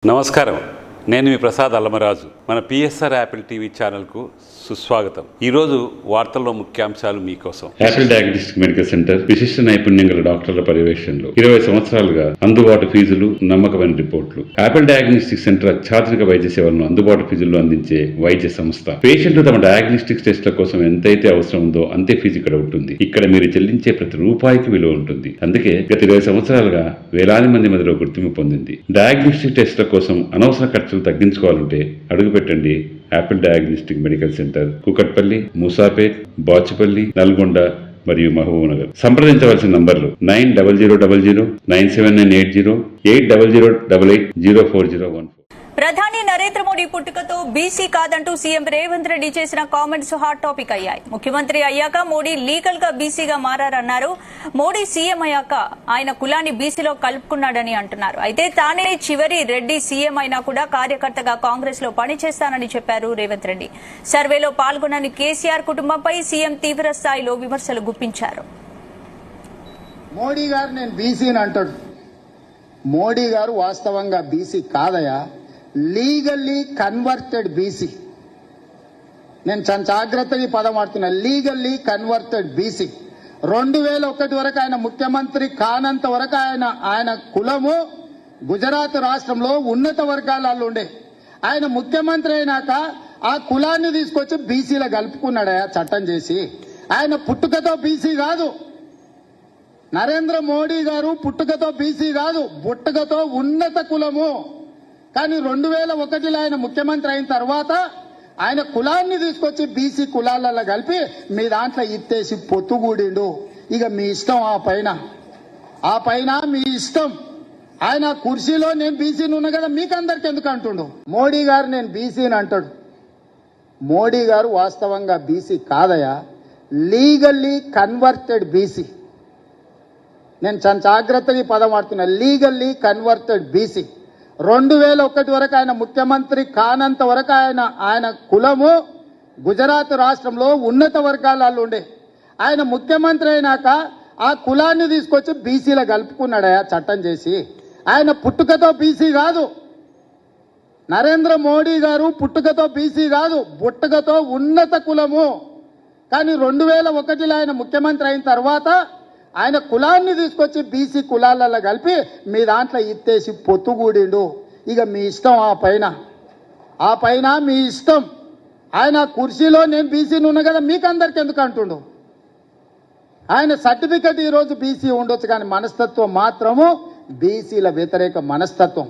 నమస్కారం, నేను మీ ప్రసాద్ అల్లమరాజు. మన పిఎస్ఆర్ యాపిల్ టీవీ ఛానల్కు సుస్వాగతం. ఈరోజు వార్తల్లో ముఖ్యాంశాలు మీకోసం. యాపిల్ డయాగ్నోస్టిక్ మెడికల్ సెంటర్ విశిష్ట నైపుణ్యం గల డాక్టర్ల పర్యవేక్షణలో 20 సంవత్సరాలుగా అందుబాటు ఫీజులు, నమ్మకమైన రిపోర్టులు. యాపిల్ డయాగ్నోస్టిక్ సెంటర్ అత్యాధునిక వైద్య సేవలను అందుబాటు ఫీజుల్లో అందించే వైద్య సంస్థ. పేషెంట్లు తమ డయాగ్నోస్టిక్ టెస్ట్ల కోసం ఎంతైతే అవసరం ఉందో అంతే ఫీజు ఇక్కడ ఉంటుంది. ఇక్కడ మీరు చెల్లించే ప్రతి రూపాయికి విలువ ఉంటుంది. అందుకే గత 20 సంవత్సరాలుగా వేలాది మంది మధ్యలో గుర్తింపు పొందింది. డయాగ్నోస్టిక్ టెస్ట్ల కోసం అనవసర ఖర్చులు తగ్గించుకోవాలంటే అడుగు పెట్టండి Apple Diagnostic Medical Centre, Kukatpally, Moosapet, Bachupally, Nalgonda మరియు మహబూబ్నగర్. సంప్రదించవలసిన నంబర్లు 9000 97980 8008804014. ప్రధాని నరేంద్ర మోడీ పుట్టుకతో బీసీ కాదంటూ సీఎం రేవంత్ రెడ్డి చేసిన కామెంట్స్ హాట్ టాపిక్ అయ్యాయి. ముఖ్యమంత్రి అయ్యాక మోడీ లీగల్ గా బీసీగా మారన్నారు. మోడీ సీఎం అయ్యాక ఆయన కులాన్ని బీసీలో కలుపుకున్నాడని అంటున్నారు. అయితే తానే చివరి రెడ్డి సీఎం అయినా కూడా కార్యకర్తగా కాంగ్రెస్ లో పనిచేస్తానని చెప్పారు రేవంత్ రెడ్డి. సర్వేలో పాల్గొనని కేసీఆర్ కుటుంబంపై సీఎం తీవ్ర స్థాయిలో విమర్శలు గుప్పించారు. మోడీ గారు నేను బీసీని అంటాడు. మోడీ గారు వాస్తవంగా బీసీ కాదయా, లీగల్లీ కన్వర్టెడ్ బీసీ. నేను చాలా జాగ్రత్తగా ఈ పదం వాడుతున్నా, లీగల్లీ కన్వర్టెడ్ బీసీ. 2001 వరకు ఆయన ముఖ్యమంత్రి కానంత వరకు ఆయన కులము గుజరాత్ రాష్ట్రంలో ఉన్నత వర్గాలలో ఉండే. ఆయన ముఖ్యమంత్రి అయినాక ఆ కులాన్ని తీసుకొచ్చి బీసీలో కలుపుకున్నాడయా చట్టం చేసి. ఆయన పుట్టుకతో బీసీ కాదు. నరేంద్ర మోడీ గారు పుట్టుకతో బీసీ కాదు, పుట్టుకతో ఉన్నత కులము. కానీ 2001లో ఆయన ముఖ్యమంత్రి అయిన తర్వాత ఆయన కులాన్ని తీసుకొచ్చి బీసీ కులాలలో కలిపి మీ దాంట్లో ఇత్తేసి పొత్తుగూడిండు. ఇక మీ ఇష్టం, ఆ పైన మీ ఇష్టం. ఆయన కుర్చీలో నేను బీసీని ఉన్నా కదా మీకు అందరికి ఎందుకు అంటుండు. మోడీ గారు నేను బీసీని అంటాడు. మోడీ గారు వాస్తవంగా బీసీ కాదయా, లీగల్లీ కన్వర్టెడ్ బీసీ. నేను చాలా జాగ్రత్తగా ఈ పదం వాడుతున్నా, లీగల్లీ కన్వర్టెడ్ బీసీ. 2001 వరకు ఆయన ముఖ్యమంత్రి కానంత వరకు ఆయన కులము గుజరాత్ రాష్ట్రంలో ఉన్నత వర్గాలలో ఉండే. ఆయన ముఖ్యమంత్రి అయినాక ఆ కులాన్ని తీసుకొచ్చి బీసీలో కలుపుకున్నాడయా చట్టం చేసి. ఆయన పుట్టుకతో బీసీ కాదు. నరేంద్ర మోడీ గారు పుట్టుకతో బీసీ కాదు, పుట్టుకతో ఉన్నత కులము. కానీ 2001లో ఆయన ముఖ్యమంత్రి అయిన తర్వాత ఆయన కులాన్ని తీసుకొచ్చి బీసీ కులాలలో కలిపి మీ దాంట్లో ఇత్తేసి పొత్తుగూడిండు. ఇక మీ ఇష్టం, ఆ పైన మీ ఇష్టం. ఆయన కుర్చీలో నేను బీసీని ఉన్నా కదా మీకు అందరికి ఎందుకు అంటుండు. ఆయన సర్టిఫికెట్ ఈరోజు బీసీ ఉండొచ్చు, కానీ మనస్తత్వం మాత్రము బీసీల వ్యతిరేక మనస్తత్వం.